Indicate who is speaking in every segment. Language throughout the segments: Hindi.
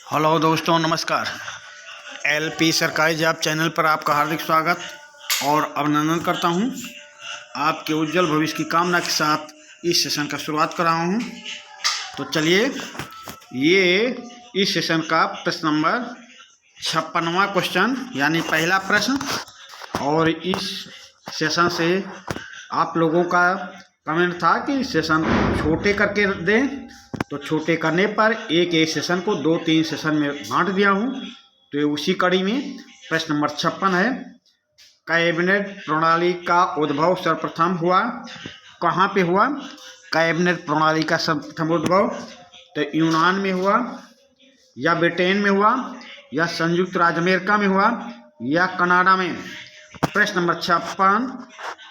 Speaker 1: हेलो दोस्तों, नमस्कार। एलपी सरकारी जॉब चैनल पर आपका हार्दिक स्वागत और अभिनंदन करता हूं। आपके उज्जवल भविष्य की कामना के साथ इस सेशन का शुरुआत कर रहा हूं। तो चलिए, ये इस सेशन का प्रश्न नंबर 56वां क्वेश्चन यानी पहला प्रश्न। और इस सेशन से आप लोगों का कमेंट था कि सेशन छोटे करके दें, तो छोटे करने पर एक सेशन को 2-3 सेशन में बांट दिया हूँ। तो ये उसी कड़ी में प्रश्न नंबर 56 है। कैबिनेट प्रणाली का उद्भव सर्वप्रथम हुआ कहाँ पे हुआ? कैबिनेट प्रणाली का सर्वप्रथम उद्भव तो यूनान में हुआ, या ब्रिटेन में हुआ, या संयुक्त राज्य अमेरिका में हुआ, या कनाडा में। प्रश्न नंबर 56,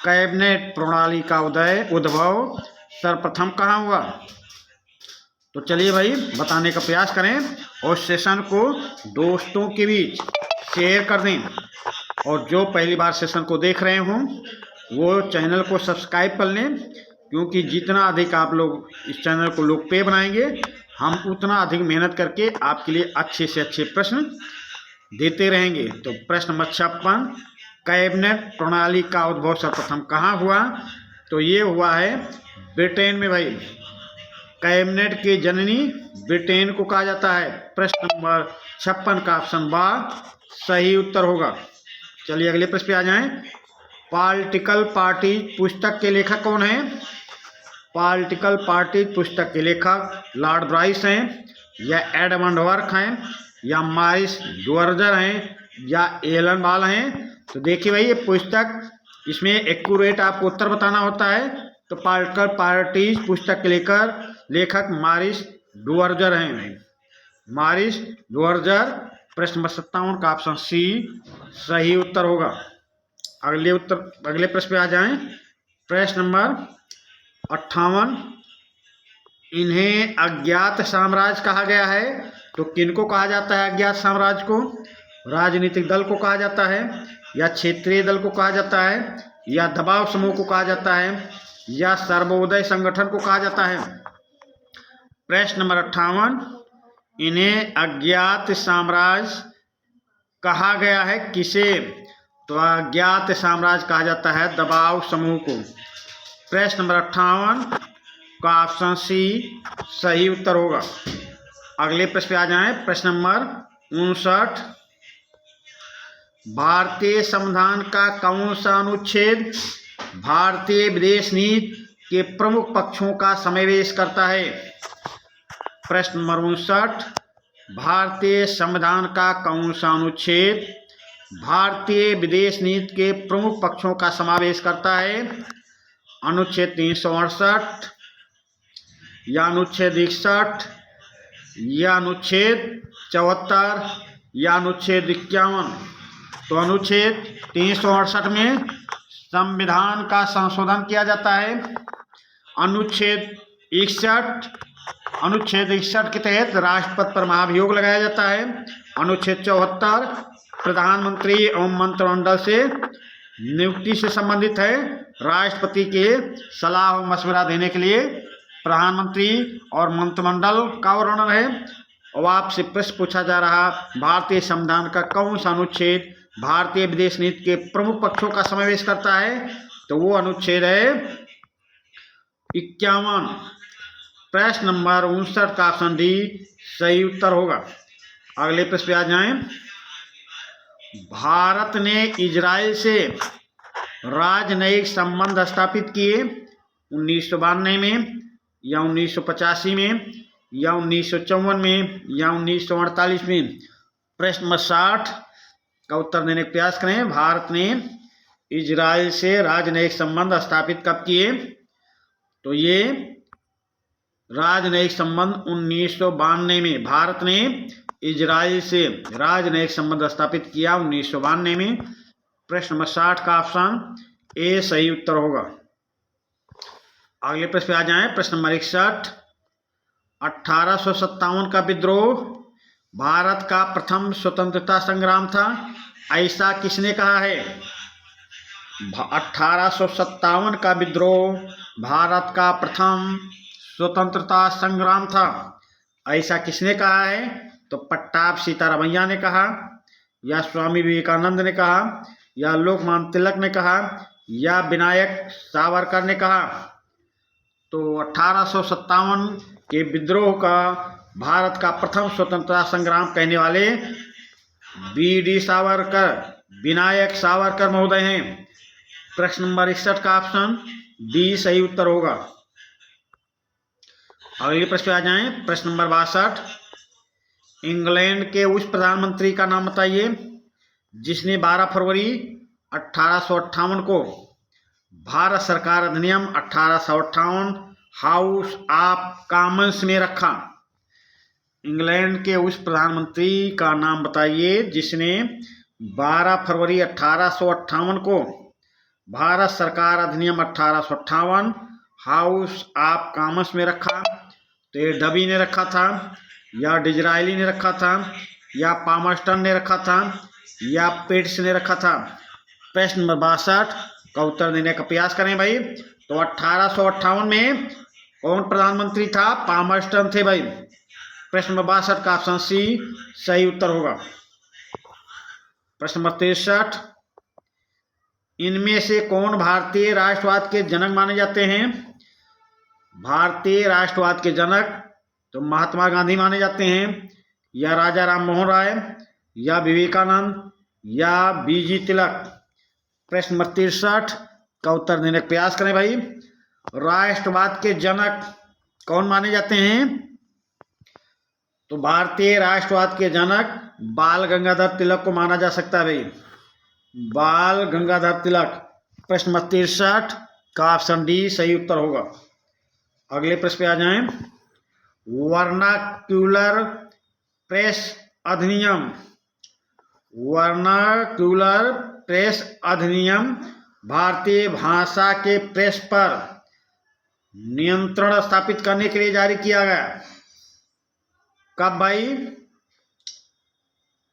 Speaker 1: कैबिनेट प्रणाली का उद्भव सर्वप्रथम कहाँ हुआ? तो चलिए भाई, बताने का प्रयास करें और सेशन को दोस्तों के बीच शेयर कर दें। और जो पहली बार सेशन को देख रहे हों वो चैनल को सब्सक्राइब कर लें, क्योंकि जितना अधिक आप लोग इस चैनल को लोकप्रिय बनाएंगे, हम उतना अधिक मेहनत करके आपके लिए अच्छे से अच्छे प्रश्न देते रहेंगे। तो प्रश्न नंबर 56, कैबिनेट प्रणाली का उद्भव सर्वप्रथम कहाँ हुआ? तो ये हुआ है ब्रिटेन में भाई। कैबिनेट की जननी ब्रिटेन को कहा जाता है। प्रश्न नंबर 56 का ऑप्शन बा सही उत्तर होगा। चलिए अगले प्रश्न पे आ जाएं। पॉलिटिकल पार्टी पुस्तक के लेखक कौन है? पॉलिटिकल पार्टी पुस्तक के लेखक लॉर्ड ब्राइस हैं, या एडमंड वर्क हैं, या मॉरिस डुअर्जर हैं, या एलन बॉल हैं। तो देखिए भाई, ये पुस्तक, इसमें एक्यूरेट आपको उत्तर बताना होता है। तो पॉलिटिकल पार्टीज पुस्तक के लेखक मॉरिस डुअर्जर हैं। मॉरिस डुअर्जर। प्रश्न नंबर 57 का ऑप्शन सी सही उत्तर होगा। अगले प्रश्न पे आ जाएं। प्रश्न नंबर 58, इन्हें अज्ञात साम्राज्य कहा गया है। तो किनको कहा जाता है अज्ञात साम्राज्य को? राजनीतिक दल को कहा जाता है, या क्षेत्रीय दल को कहा जाता है, या दबाव समूह को कहा जाता है, या सर्वोदय संगठन को कहा जाता है। प्रश्न नंबर 58, इन्हें अज्ञात साम्राज्य कहा गया है किसे? तो अज्ञात साम्राज्य कहा जाता है दबाव समूह को। प्रश्न नंबर 58 का ऑप्शन सी सही उत्तर होगा। अगले प्रश्न पे आ जाएं। प्रश्न नंबर 59, भारतीय संविधान का कौन सा अनुच्छेद भारतीय विदेश नीति के प्रमुख पक्षों का समावेश करता है? प्रश्न नंबर 59, भारतीय संविधान का कौन सा अनुच्छेद भारतीय विदेश नीति के प्रमुख पक्षों का समावेश करता है? अनुच्छेद 368, या अनुच्छेद 61, या अनुच्छेद 74, या अनुच्छेद 51। तो अनुच्छेद 368 में संविधान का संशोधन किया जाता है। अनुच्छेद 61 के तहत राष्ट्रपति पर महाभियोग लगाया जाता है। अनुच्छेद 74 प्रधानमंत्री एवं मंत्रिमंडल से नियुक्ति से संबंधित है। राष्ट्रपति के सलाह और मशवरा देने के लिए प्रधानमंत्री और मंत्रिमंडल का वर्णन है। और आपसे प्रश्न पूछा जा रहा, भारतीय संविधान का कौन सा अनुच्छेद भारतीय विदेश नीति के प्रमुख पक्षों का समावेश करता है? तो वो अनुच्छेद है 51। प्रश्न नंबर 59 का ऑप्शन डी सही उत्तर होगा। अगले प्रश्न पे आ जाएं। भारत ने इजराइल से राजनयिक संबंध स्थापित किए 1992 में, या 1985 में, या 1954 में, या 1948 में। प्रश्न नंबर 60 का उत्तर देने का प्रयास करें। भारत ने इजराइल से राजनयिक संबंध स्थापित कब किए? तो ये राजनयिक संबंध 1992 में। भारत ने इजराइल से राजनयिक संबंध स्थापित किया 1992 में। प्रश्न नंबर 60 का ऑप्शन ए सही उत्तर होगा। अगले प्रश्न पे आ जाएं। प्रश्न नंबर 61, 1857 का विद्रोह भारत का प्रथम स्वतंत्रता संग्राम था, ऐसा किसने कहा है? 1857 का विद्रोह भारत का प्रथम स्वतंत्रता संग्राम था, ऐसा किसने कहा है? तो पट्टाभ सीतारामैया ने कहा, या स्वामी विवेकानंद ने कहा, या लोकमान्य तिलक ने कहा, या विनायक सावरकर ने कहा। तो 1857 के विद्रोह का भारत का प्रथम स्वतंत्रता संग्राम कहने वाले वीडी सावरकर, विनायक सावरकर महोदय हैं। प्रश्न नंबर 61 का ऑप्शन डी सही उत्तर होगा। अगले प्रश्न पे आ जाएं। प्रश्न नंबर 62, इंग्लैंड के उस प्रधानमंत्री का नाम बताइए जिसने 12 फरवरी 1858 को भारत सरकार अधिनियम 1858 हाउस ऑफ कॉमन्स में रखा। इंग्लैंड के उस प्रधानमंत्री का नाम बताइए जिसने 12 फरवरी 1858 को भारत सरकार अधिनियम 1858 हाउस ऑफ कॉमन्स में रखा। तो ये डबी ने रखा था, या डिजरायली ने रखा था, या पामस्टन ने रखा था, या पिट्स ने रखा था। प्रश्न नंबर 62 का उत्तर देने का प्रयास करें भाई। तो 1858 में कौन प्रधानमंत्री था? पामस्टन थे भाई। प्रश्न नंबर 62 का ऑप्शन सी सही उत्तर होगा। प्रश्न नंबर 63, इनमें से कौन भारतीय राष्ट्रवाद के जनक माने जाते हैं? भारतीय राष्ट्रवाद के जनक तो महात्मा गांधी माने जाते हैं, या राजा राम मोहन राय, या विवेकानंद, या बीजी तिलक। प्रश्न नंबर 63 का उत्तर देने का प्रयास करें भाई। राष्ट्रवाद के जनक कौन माने जाते हैं? तो भारतीय राष्ट्रवाद के जनक बाल गंगाधर तिलक को माना जा सकता है भाई, बाल गंगाधर तिलक। प्रश्न नंबर 63 का ऑप्शन डी सही उत्तर होगा। अगले प्रश्न पे आ जाएं। वर्नाक्यूलर प्रेस अधिनियम, वर्नाक्यूलर प्रेस अधिनियम भारतीय भाषा के प्रेस पर नियंत्रण स्थापित करने के लिए जारी किया गया। कब भाई?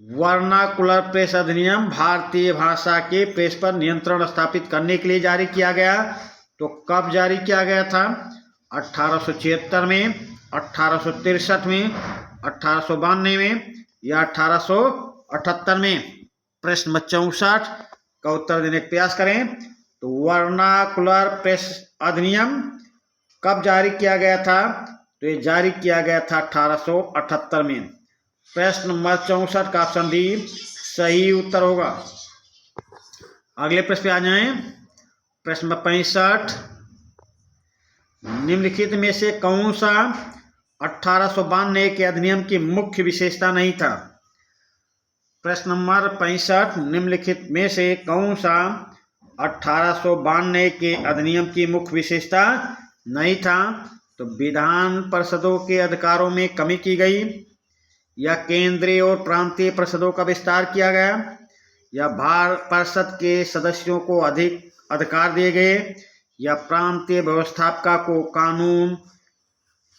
Speaker 1: वर्नाकुलर प्रेस अधिनियम भारतीय भाषा के प्रेस पर नियंत्रण स्थापित करने के लिए जारी किया गया। तो कब जारी किया गया था? 1876 में, 1863 में, 1892 में, या 1878 में। प्रश्न नंबर 64 का उत्तर देने का प्रयास करें। तो वर्नाकुलर प्रेस अधिनियम कब जारी किया गया था? तो ये जारी किया गया था 1878 में। प्रश्न नंबर 64 का ऑप्शन डी सही उत्तर होगा। अगले प्रश्न पे आ जाएं। प्रश्न नंबर 65, निम्नलिखित में से कौन सा 1892 के अधिनियम की मुख्य विशेषता नहीं था? प्रश्न नंबर 65, निम्नलिखित में से कौन सा 1892 के अधिनियम की मुख्य विशेषता नहीं था? तो विधान परिषदों के अधिकारों में कमी की गई, या केंद्रीय और प्रांतीय परिषदों का विस्तार किया गया, या भारत परिषद के सदस्यों को अधिक अधिकार दिए गए, या प्रांतीय व्यवस्थापका को कानून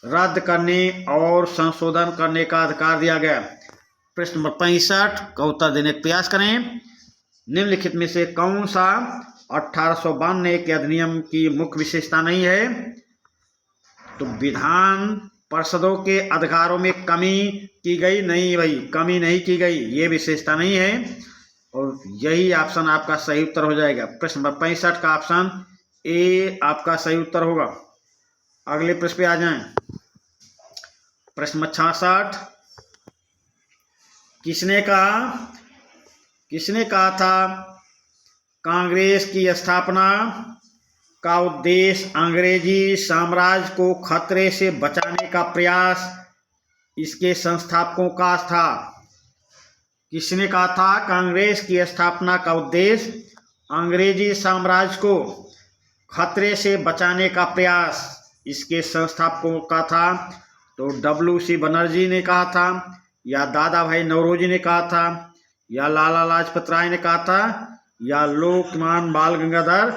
Speaker 1: रद्द करने और संशोधन करने का अधिकार दिया गया। प्रश्न नंबर 65 का उत्तर देने का प्रयास करें। निम्नलिखित में से कौन सा 1892 के अधिनियम की मुख्य विशेषता नहीं है? तो विधान परिषदों के अधिकारों में कमी की गई नहीं भाई, कमी नहीं की गई, ये विशेषता नहीं है, और यही ऑप्शन आपका सही उत्तर हो जाएगा। प्रश्न नंबर 65 का ऑप्शन ए आपका सही उत्तर होगा। अगले प्रश्न पे आ जाएं। प्रश्न नंबर 66, किसने कहा था कांग्रेस की स्थापना का उद्देश्य अंग्रेजी साम्राज्य को खतरे से बचाने का प्रयास इसके संस्थापकों का था? किसने कहा था कांग्रेस की स्थापना का उद्देश्य अंग्रेजी साम्राज्य को खतरे से बचाने का प्रयास इसके संस्थापकों का था? तो WC बनर्जी ने कहा था, या दादा भाई नौरोजी ने कहा था, या लाला लाजपत राय ने कहा था, या लोकमान्य बाल गंगाधर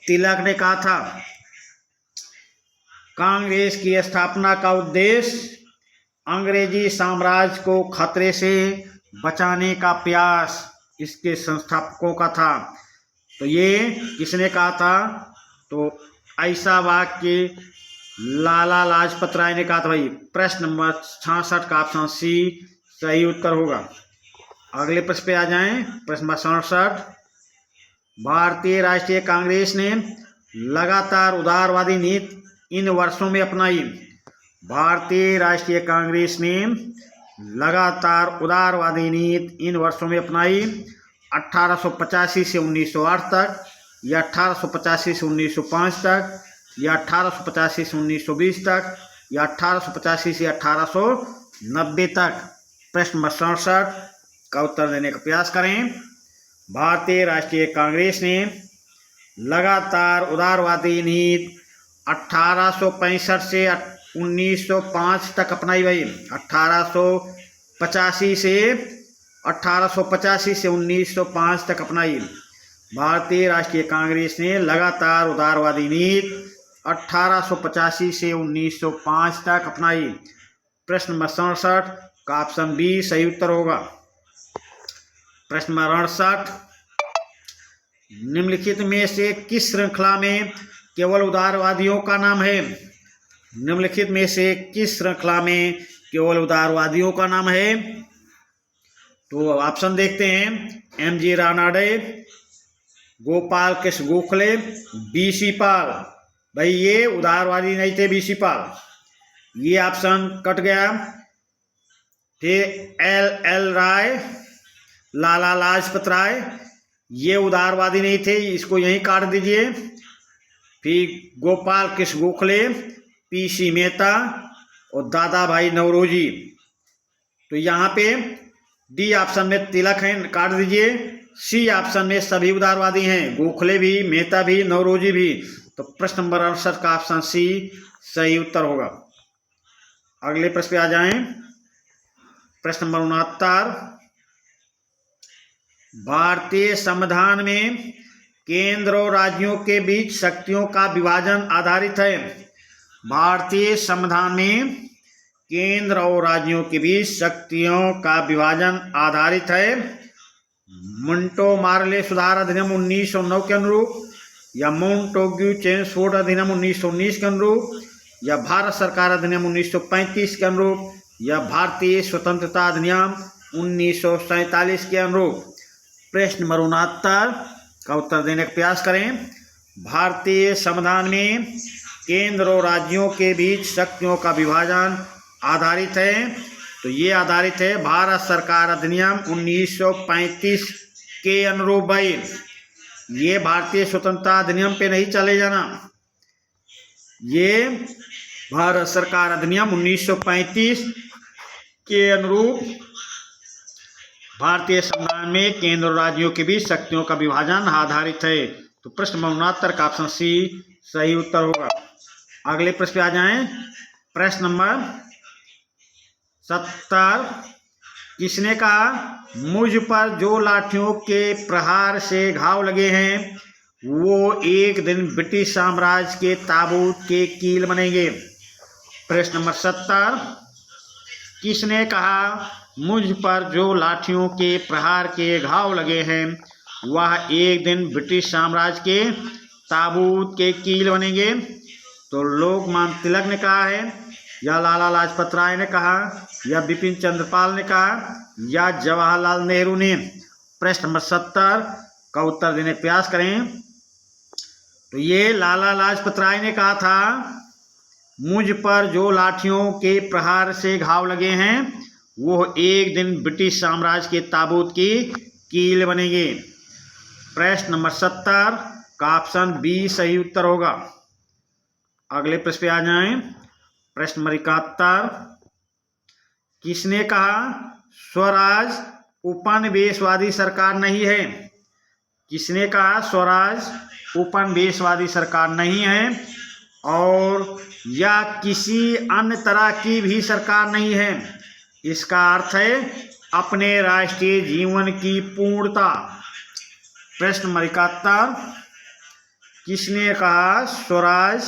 Speaker 1: तिलक ने कहा था? कांग्रेस की स्थापना का उद्देश्य अंग्रेजी साम्राज्य को खतरे से बचाने का प्रयास इसके संस्थापकों का था। तो ये किसने कहा था? तो ऐसा वाक्य लाला लाजपत राय ने कहा था भाई। प्रश्न नंबर 66 का ऑप्शन सी सही उत्तर होगा। अगले प्रश्न पे आ जाएं। प्रश्न नंबर 67। भारतीय राष्ट्रीय कांग्रेस ने लगातार उदारवादी नीति इन वर्षों में अपनाई। भारतीय राष्ट्रीय कांग्रेस ने लगातार उदारवादी नीति इन वर्षों में अपनाई। 1885 से 1908 तक, या 1885 से 1905 तक, या 1885 से 1920 तक, या 1885 से 1890 तक। प्रश्न नंबर 67 का उत्तर देने का प्रयास करें। भारतीय राष्ट्रीय कांग्रेस ने लगातार उदारवादी नीति 1865 से 1905 तक अपनाई गई। 1885 से 1905 तक अपनाई। भारतीय राष्ट्रीय कांग्रेस ने लगातार उदारवादी नीति 1885 से 1905 तक अपनाई। प्रश्न नंबर 67 का ऑप्शन बी सही उत्तर होगा। प्रश्न नंबर 68। निम्नलिखित में से किस श्रृंखला में केवल उदारवादियों का नाम है? निम्नलिखित में से किस श्रृंखला में केवल उदारवादियों का नाम है? तो ऑप्शन देखते हैं। एम.जी. रानाडे, गोपाल कृष्ण गोखले, बी.सी. पाल। भाई ये उदारवादी नहीं थे बी.सी. पाल। ये ऑप्शन कट गया। फिर एल राय, लाला लाजपत राय, ये उदारवादी नहीं थे, इसको यहीं काट दीजिए। फिर गोपाल कृष्ण गोखले, पी.सी. मेहता और दादा भाई नौरोजी। तो यहाँ पे डी ऑप्शन में तिलक है, काट दीजिए। सी ऑप्शन में सभी उदारवादी हैं, गोखले भी, मेहता भी, नौरोजी भी। तो प्रश्न नंबर 68 का ऑप्शन सी सही उत्तर होगा। अगले प्रश्न पे आ जाएं। प्रश्न नंबर 69। भारतीय संविधान में केंद्र और राज्यों के बीच शक्तियों का विभाजन आधारित है। भारतीय संविधान में केंद्र और राज्यों के बीच शक्तियों का विभाजन आधारित है। मंटो मार्ले सुधार अधिनियम 1909 के अनुरूप, या मोंटोग्यू चेम्सफोर्ड अधिनियम 1919 के अनुरूप, या भारत सरकार अधिनियम 1935 के अनुरूप, या भारतीय स्वतंत्रता अधिनियम 1947 के अनुरूप। प्रश्न नंबर 69 का उत्तर देने का प्रयास करें। भारतीय संविधान में केंद्र और राज्यों के बीच शक्तियों का विभाजन आधारित है। तो ये आधारित है भारत सरकार अधिनियम 1935 के अनुरूप। भाई ये भारतीय स्वतंत्रता अधिनियम पे नहीं चले जाना। ये भारत सरकार अधिनियम 1935 के अनुरूप भारतीय संविधान में केंद्र और राज्यों के बीच शक्तियों का विभाजन आधारित है। तो प्रश्न नंबर 69 का ऑप्शन सी सही उत्तर होगा। अगले प्रश्न पे आ जाएं। प्रश्न नंबर 70। किसने कहा मुझ पर जो लाठियों के प्रहार से घाव लगे हैं वो एक दिन ब्रिटिश साम्राज्य के ताबूत के कील बनेंगे? प्रश्न नंबर 70। किसने कहा मुझ पर जो लाठियों के प्रहार के घाव लगे हैं वह एक दिन ब्रिटिश साम्राज्य के ताबूत के कील बनेंगे? तो लोकमान्य तिलक ने कहा है, या लाला लाजपत राय ने कहा, या बिपिन चंद्र पाल ने कहा, या जवाहरलाल नेहरू ने? प्रश्न नंबर 70 का उत्तर देने का प्रयास करें। तो ये लाला लाजपत राय ने कहा था मुझ पर जो लाठियों के प्रहार से घाव लगे हैं वो एक दिन ब्रिटिश साम्राज्य के ताबूत की कील बनेंगे। प्रश्न नंबर 70 का ऑप्शन बी सही उत्तर होगा। अगले प्रश्न पे आ जाएं। प्रश्न नंबर 71। किसने कहा स्वराज उपनिवेशवादी सरकार नहीं है? किसने कहा स्वराज उपनिवेशवादी सरकार नहीं है और या किसी अन्य तरह की भी सरकार नहीं है? इसका अर्थ है अपने राष्ट्रीय जीवन की पूर्णता। प्रश्न नंबर 71। किसने कहा स्वराज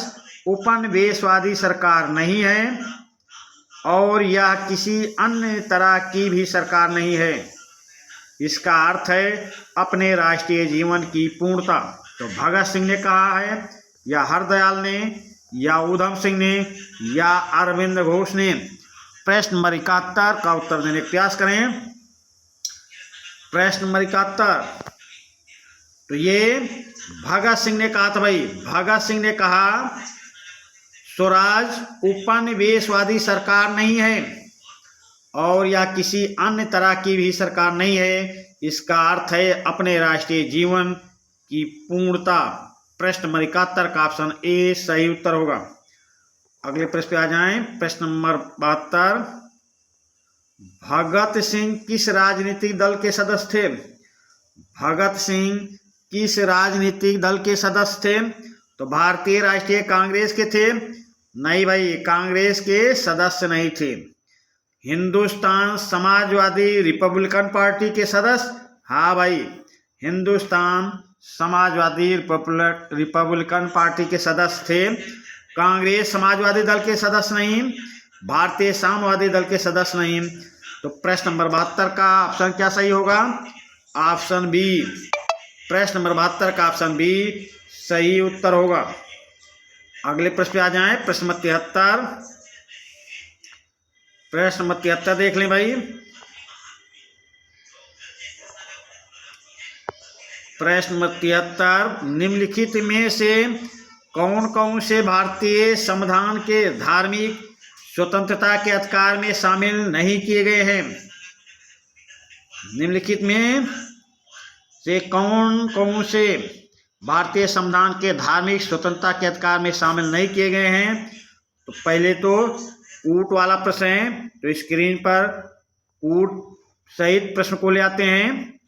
Speaker 1: उपनिवेशवादी सरकार नहीं है और यह किसी अन्य तरह की भी सरकार नहीं है? इसका अर्थ है अपने राष्ट्रीय जीवन की पूर्णता। तो भगत सिंह ने कहा है, या हरदयाल ने, या उधम सिंह ने, या अरविंद घोष ने? प्रश्न नंबर 71 का उत्तर देने का प्रयास करें। प्रश्न नंबर 71, तो ये भगत सिंह ने कहा था भाई। भगत सिंह ने कहा स्वराज उपनिवेशवादी सरकार नहीं है और या किसी अन्य तरह की भी सरकार नहीं है। इसका अर्थ है अपने राष्ट्रीय जीवन की पूर्णता। प्रश्न नंबर 71 का ऑप्शन ए सही उत्तर होगा। अगले प्रश्न पे आ जाएं। प्रश्न नंबर 72, भगत सिंह किस राजनीतिक दल के सदस्य थे? भगत सिंह किस राजनीतिक दल के सदस्य थे? तो भारतीय राष्ट्रीय कांग्रेस के थे? नहीं भाई, कांग्रेस के सदस्य नहीं थे। हिंदुस्तान समाजवादी रिपब्लिकन पार्टी के सदस्य? हाँ भाई, हिंदुस्तान समाजवादी रिपब्लिकन पार्टी के सदस्य थे। कांग्रेस समाजवादी दल के सदस्य नहीं, भारतीय साम्यवादी दल के सदस्य नहीं। तो प्रश्न नंबर 72 का ऑप्शन क्या सही होगा? Option B. प्रश्न नंबर 72 का ऑप्शन बी सही उत्तर होगा। अगले प्रश्न पे आ जाएं। प्रश्न नंबर 73। प्रश्न नंबर 73 देख लें भाई। प्रश्न नंबर 73, निम्नलिखित में से कौन कौन से भारतीय संविधान के धार्मिक स्वतंत्रता के अधिकार में शामिल नहीं किए गए हैं? निम्नलिखित में से कौन कौन से भारतीय संविधान के धार्मिक स्वतंत्रता के अधिकार में शामिल नहीं किए गए हैं? तो पहले तो कूट वाला प्रश्न है, तो स्क्रीन पर कूट सहित प्रश्न को ले आते हैं।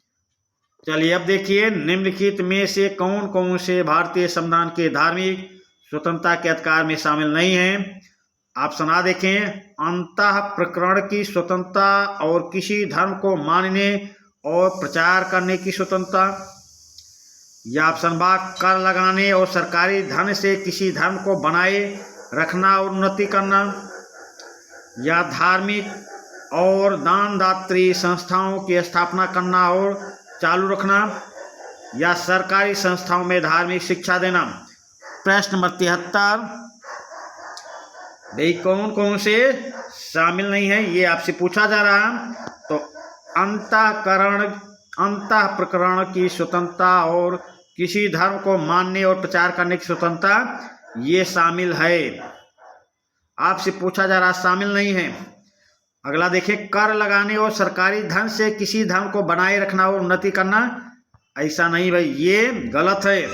Speaker 1: चलिए अब देखिए, निम्नलिखित में से कौन कौन से भारतीय संविधान के धार्मिक स्वतंत्रता के अधिकार में शामिल नहीं हैं? ऑप्शन आ देखें, अंतः प्रकरण की स्वतंत्रता और किसी धर्म को मानने और प्रचार करने की स्वतंत्रता, या ऑप्शन बा कर लगाने और सरकारी धन से किसी धर्म को बनाए रखना और उन्नति करना, या धार्मिक और दानदात्री संस्थाओं की स्थापना करना और चालू रखना, या सरकारी संस्थाओं में धार्मिक शिक्षा देना। प्रश्न नंबर 73, भाई कौन कौन से शामिल नहीं है ये आपसे पूछा जा रहा है। तो अंतः प्रकरण की स्वतंत्रता और किसी धर्म को मानने और प्रचार करने की स्वतंत्रता ये शामिल है। आपसे पूछा जा रहा शामिल नहीं है। अगला देखें, कर लगाने और सरकारी धन से किसी धर्म को बनाए रखना और उन्नति करना, ऐसा नहीं भाई, ये गलत है।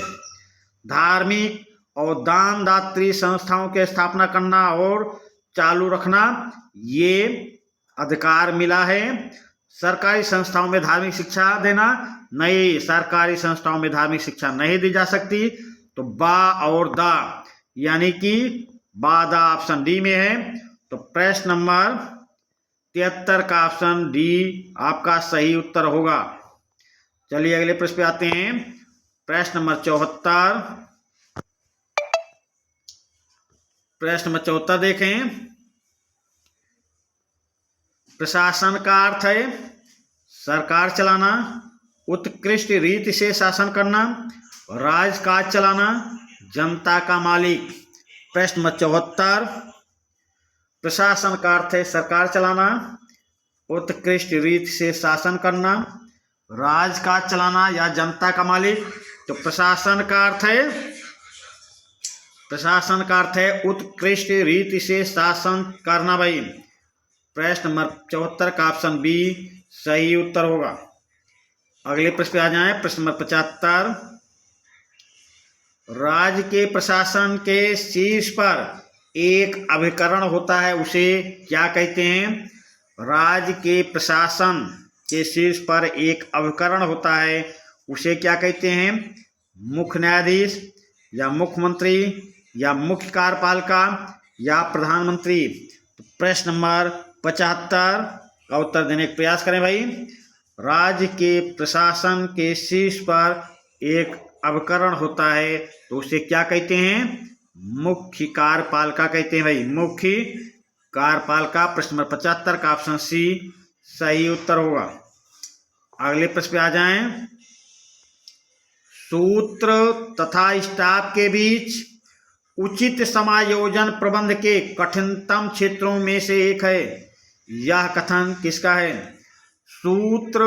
Speaker 1: धार्मिक और दानदात्री संस्थाओं की स्थापना करना और चालू रखना ये अधिकार मिला है। सरकारी संस्थाओं में धार्मिक शिक्षा देना नहीं, सरकारी संस्थाओं में धार्मिक शिक्षा नहीं दी जा सकती। तो बा और दा यानी कि बादा ऑप्शन डी में है। तो प्रश्न नंबर 73 का ऑप्शन डी आपका सही उत्तर होगा। चलिए अगले प्रश्न पे आते हैं। प्रश्न नंबर 74। प्रश्न नंबर 74 देखें। प्रशासन का अर्थ है सरकार चलाना, उत्कृष्ट रीति से शासन करना, राजकाज चलाना, जनता का मालिक। प्रश्न नंबर 74, प्रशासन का अर्थ है सरकार चलाना, उत्कृष्ट रीति से शासन करना, राजकाज चलाना या जनता का मालिक। तो प्रशासन का अर्थ है उत्कृष्ट रीति से शासन करना भाई। प्रश्न नंबर 74 का ऑप्शन बी सही उत्तर होगा। अगले प्रश्न पे आ जाएं। प्रश्न नंबर 75, राज्य के प्रशासन के शीर्ष पर एक अभिकरण होता है, उसे क्या कहते हैं? राज्य के प्रशासन के शीर्ष पर एक अभिकरण होता है, उसे क्या कहते हैं? मुख्य न्यायाधीश या मुख्यमंत्री या मुख्य कार्यपालिका या प्रधानमंत्री। तो प्रश्न नंबर 75 का उत्तर देने का प्रयास करें भाई। राज्य के प्रशासन के शीर्ष पर एक अभिकरण होता है, तो उसे क्या कहते हैं? मुख्य कार्यपालिका कहते हैं भाई, मुख्य कार्यपालिका। प्रश्न नंबर 75 का ऑप्शन सी सही उत्तर होगा। अगले प्रश्न पे आ जाएं। सूत्र तथा स्टाफ के बीच उचित समायोजन प्रबंध के कठिनतम क्षेत्रों में से एक है। यह कथन किसका है? सूत्र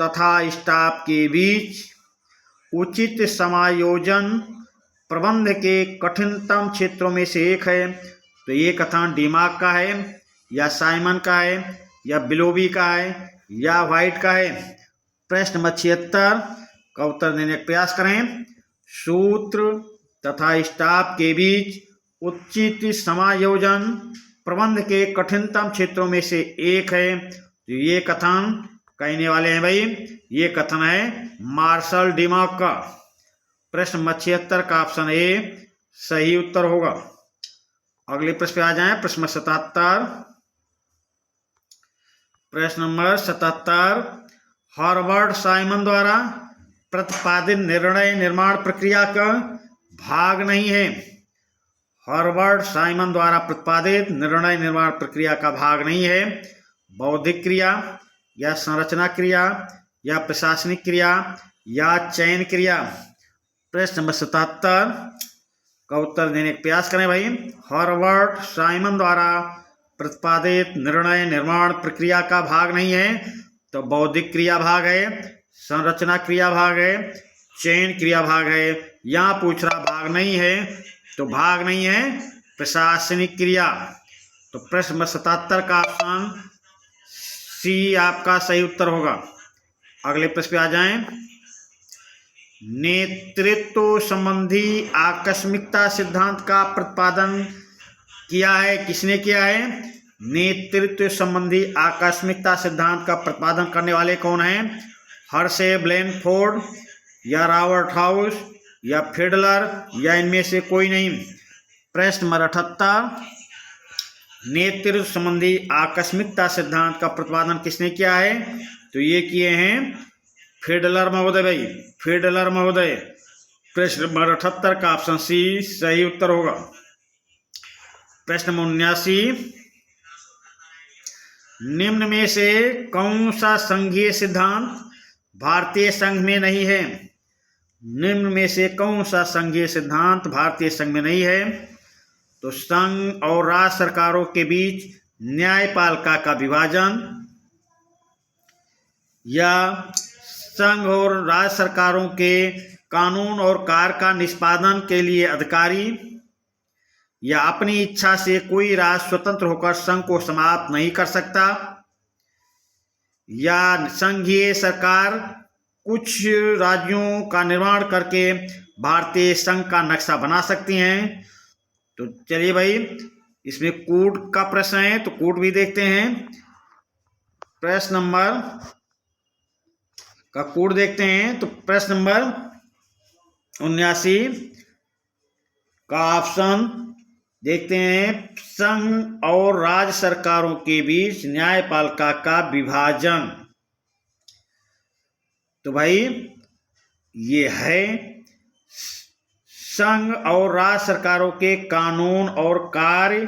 Speaker 1: तथा स्टाफ के बीच उचित समायोजन प्रबंध के कठिनतम क्षेत्रों में से एक है। तो ये कथन डिमाग का है या साइमन का है या बिलोबी का है या वाइट का है? प्रश्न नंबर 76 का उत्तर देने का प्रयास करें। सूत्र तथा स्टाफ के बीच उचित समायोजन प्रबंध के कठिनतम क्षेत्रों में से एक है। तो ये कथन कहने वाले हैं भाई, ये कथन है मार्शल डिमाग का। प्रश्न नंबर 76 का ऑप्शन ए सही उत्तर होगा। अगले प्रश्न पे आ जाएं। प्रश्न नंबर 77। प्रश्न नंबर 77 हॉवर्ड साइमन द्वारा प्रतिपादित निर्णय निर्माण प्रक्रिया का भाग नहीं है। हॉवर्ड साइमन द्वारा प्रतिपादित निर्णय निर्माण प्रक्रिया का भाग नहीं है। बौद्धिक क्रिया या संरचना क्रिया या प्रशासनिक क्रिया या चयन क्रिया? प्रश्न नंबर 77 का उत्तर देने का प्रयास करें भाई। हॉवर्ड साइमन द्वारा प्रतिपादित निर्णय निर्माण प्रक्रिया का भाग नहीं है। तो बौद्धिक क्रिया भाग है, संरचना क्रिया भाग है, चयन क्रिया भाग है। यहाँ पूछ रहा भाग नहीं है, तो भाग नहीं है प्रशासनिक क्रिया। तो प्रश्न नंबर 77 का ऑप्शन सी आपका सही उत्तर होगा। अगले प्रश्न पे आ जाएं। नेतृत्व संबंधी आकस्मिकता सिद्धांत का प्रतिपादन किया है, किसने किया है? नेतृत्व संबंधी आकस्मिकता सिद्धांत का प्रतिपादन करने वाले कौन हैं? हर्शे ब्लेनफोर्ड या रॉबर्ट हाउस या फिडलर या इनमें से कोई नहीं? प्रश्न नंबर 78 नेतृत्व संबंधी आकस्मिकता सिद्धांत का प्रतिपादन किसने किया है? तो ये किए हैं फिडलर महोदय भाई, फिडलर महोदय। प्रश्न नंबर 78 का ऑप्शन सी सही उत्तर होगा। प्रश्न नंबर 79 निम्न में से कौन सा संघीय सिद्धांत भारतीय संघ में नहीं है? निम्न में से कौन सा संघीय सिद्धांत भारतीय संघ में नहीं है? तो संघ और राज्य सरकारों के बीच न्यायपालिका का विभाजन, या संघ और राज्य सरकारों के कानून और कार्य का निष्पादन के लिए अधिकारी, या अपनी इच्छा से कोई राज्य स्वतंत्र होकर संघ को समाप्त नहीं कर सकता, या संघीय सरकार कुछ राज्यों का निर्माण करके भारतीय संघ का नक्शा बना सकती हैं। तो चलिए भाई, इसमें कोड का प्रश्न है तो कोड भी देखते हैं। प्रश्न नंबर का कोड देखते हैं। तो प्रश्न नंबर 79 का ऑप्शन देखते हैं, संघ और राज्य सरकारों के बीच न्यायपालिका का विभाजन। तो भाई ये है संघ और राज्य सरकारों के कानून और कार्य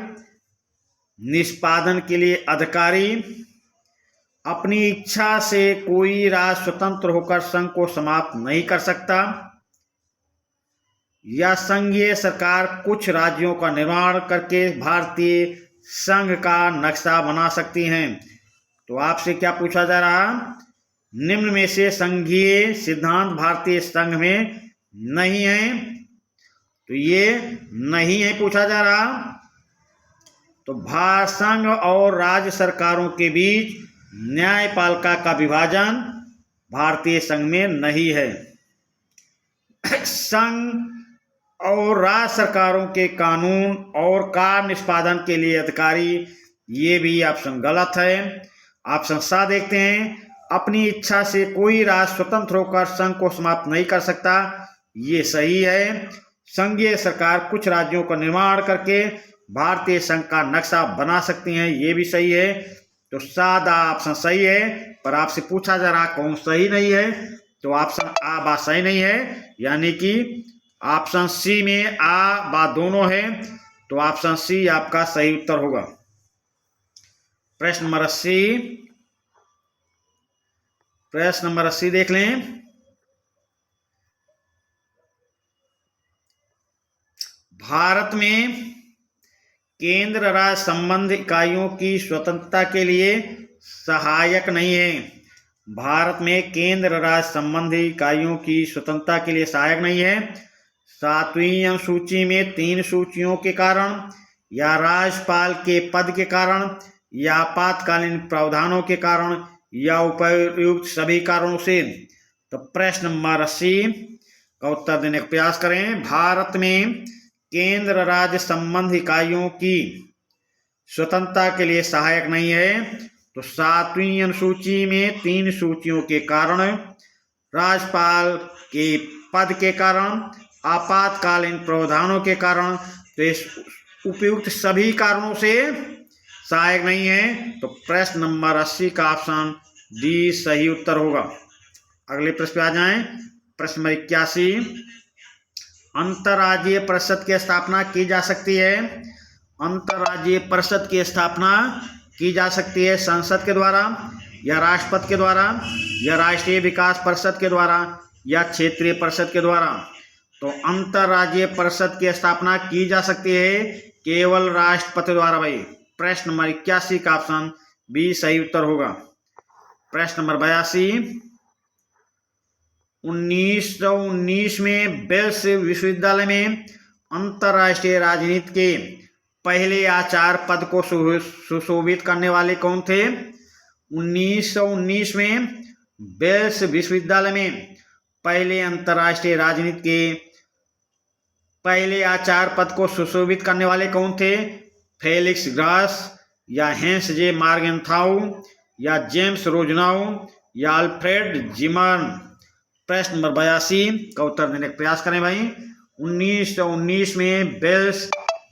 Speaker 1: निष्पादन के लिए अधिकारी, अपनी इच्छा से कोई राज्य स्वतंत्र होकर संघ को समाप्त नहीं कर सकता, या संघीय सरकार कुछ राज्यों का निर्माण करके भारतीय संघ का नक्शा बना सकती हैं। तो आपसे क्या पूछा जा रहा? निम्न में से संघीय सिद्धांत भारतीय संघ में नहीं है। तो ये नहीं है पूछा जा रहा। तो संघ और राज्य सरकारों के बीच न्यायपालिका का विभाजन भारतीय संघ में नहीं है। संघ और राज्य सरकारों के कानून और कार्य निष्पादन के लिए अधिकारी, ये भी ऑप्शन गलत है। ऑप्शन सा देखते हैं, अपनी इच्छा से कोई राज्य स्वतंत्र होकर संघ को समाप्त नहीं कर सकता, ये सही है। संघीय सरकार कुछ राज्यों का निर्माण करके भारतीय संघ का नक्शा बना सकती हैं, ये भी सही है। तो सादा ऑप्शन सही है, पर आपसे पूछा जा रहा कौन सही नहीं है। तो ऑप्शन आ बात सही नहीं है, यानी कि ऑप्शन सी में आ बात दोनों है। तो ऑप्शन सी आपका सही उत्तर होगा। प्रश्न नंबर 80, प्रश्न नंबर 80 देख लें। भारत में केंद्र राज्य संबंध इकाइयों की स्वतंत्रता के लिए सहायक नहीं है। भारत में केंद्र राज्य संबंधी इकाइयों की स्वतंत्रता के लिए सहायक नहीं है। 7वीं अनुसूची में 3 सूचियों के कारण या राज्यपाल के पद के कारण या आपातकालीन प्रावधानों के कारण या उपयुक्त सभी कारणों से। तो प्रश्न नंबर 80 का उत्तर देने का प्रयास करें। भारत में केंद्र राज्य संबंध इकाइयों की स्वतंत्रता के लिए सहायक नहीं है। तो 7वीं अनुसूची में 3 सूचियों के कारण, राज्यपाल के पद के कारण, आपातकालीन प्रावधानों के कारण, तो इस उपयुक्त सभी कारणों से सहायक नहीं है। तो प्रश्न नंबर 80 का ऑप्शन डी सही उत्तर होगा। अगले प्रश्न पे आ जाएं। प्रश्न नंबर 81, अंतर्राज्यीय परिषद की स्थापना की जा सकती है। अंतर्राज्यीय परिषद की स्थापना की जा सकती है संसद के द्वारा या राष्ट्रपति के द्वारा या राष्ट्रीय विकास परिषद के द्वारा या क्षेत्रीय परिषद के द्वारा। तो अंतर्राज्यीय परिषद की स्थापना की जा सकती है केवल राष्ट्रपति द्वारा भाई। प्रश्न नंबर 81 का ऑप्शन बी सही उत्तर होगा। प्रश्न नंबर 82, 1919 में वेल्स विश्वविद्यालय में अंतर्राष्ट्रीय राजनीति के पहले आचार्य पद को सुशोभित करने वाले कौन थे। 1919 में वेल्स विश्वविद्यालय में पहले अंतर्राष्ट्रीय राजनीति के पहले आचार्य पद को सुशोभित करने वाले कौन थे। फेलिक्स ग्रास या हेंस जे मार्गेनथाउ या जेम्स रोजनाउ या अल्फ्रेड जिमर्न। प्रश्न नंबर 82 का उत्तर देने का प्रयास करें भाई। 1919 में वेल्स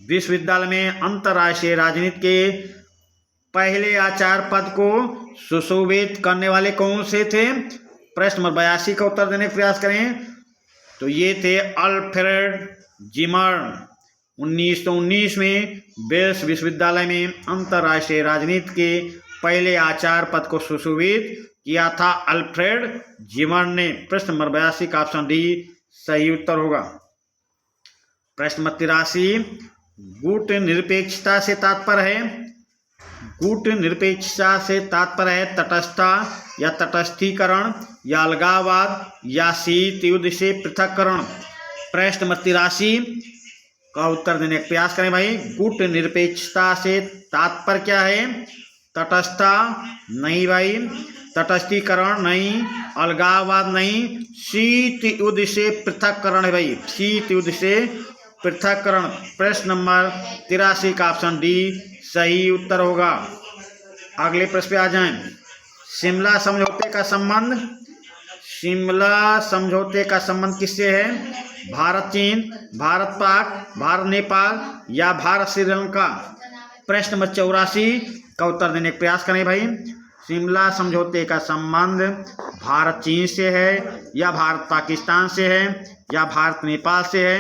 Speaker 1: विश्वविद्यालय में अंतर्राष्ट्रीय राजनीति के पहले आचार्य पद को सुशोभित करने वाले कौन से थे। प्रश्न नंबर 82 का उत्तर देने का प्रयास करें। तो ये थे अल्फ्रेड जिमर्न। 1919 में वेल्स विश्वविद्यालय में अंतर्राष्ट्रीय राजनीति के पहले आचार्य पद को सुशोभित किया था अल्फ्रेड जिमर्न ने। प्रश्न नंबर 82 का ऑप्शन डी सही उत्तर होगा। प्रश्न नंबर 83, गुट निरपेक्षता से तात्पर्य है। गुट निरपेक्षता से तात्पर्य है तटस्थता या तटस्थीकरण या अलगाववाद या शीत युद्ध से पृथककरण। प्रश्न नंबर 83 का उत्तर देने का प्रयास करें भाई। गुट निरपेक्षता से तात्पर्य क्या है। तटस्थता नहीं भाई, तटस्थीकरण नहीं, अलगाववाद नहीं, शीत युद्ध से पृथककरण है भाई, शीत युद्ध से पृथककरण। प्रश्न नंबर 83 का ऑप्शन डी सही उत्तर होगा। अगले प्रश्न पे आ जाएं। शिमला समझौते का संबंध, शिमला समझौते का संबंध किससे है। भारत चीन, भारत पाक, भारत नेपाल या भारत श्रीलंका। प्रश्न नंबर 84 का उत्तर देने का प्रयास करें भाई। शिमला समझौते का संबंध भारत चीन से है या भारत पाकिस्तान से है या भारत नेपाल से है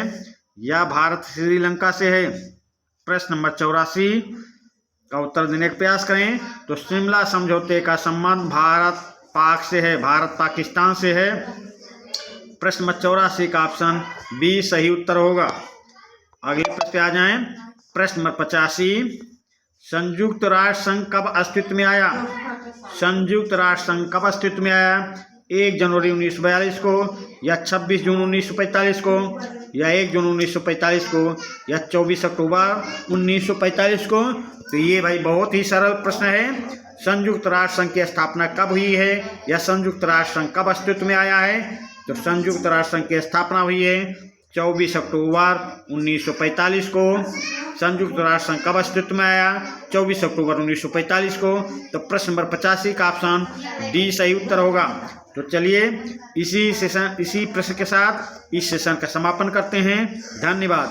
Speaker 1: या भारत श्रीलंका से है। प्रश्न नंबर 84 का उत्तर देने का प्रयास करें। तो शिमला समझौते का संबंध भारत पाक से है, भारत पाकिस्तान से है। प्रश्न नंबर 84 का ऑप्शन बी सही उत्तर होगा। अगले प्रश्न पे आ जाएं। प्रश्न नंबर 85, संयुक्त राष्ट्र संघ कब अस्तित्व में आया। संयुक्त राष्ट्र संघ कब अस्तित्व में आया। 1 जनवरी 1942 को या 26 जून 1945 को या 1 जून 1945 को या 24 अक्टूबर 1945 को। तो ये भाई बहुत ही सरल प्रश्न है। संयुक्त राष्ट्र संघ की स्थापना कब हुई है या संयुक्त राष्ट्र संघ कब अस्तित्व में आया है। तो संयुक्त राष्ट्र संघ की स्थापना हुई है 24 अक्टूबर 1945 को। संयुक्त राष्ट्र संघ कब अस्तित्व में आया। 24 अक्टूबर 1945 को। तो प्रश्न नंबर 85 का ऑप्शन डी सही उत्तर होगा। तो चलिए इसी प्रश्न के साथ इस सेशन का समापन करते हैं। धन्यवाद।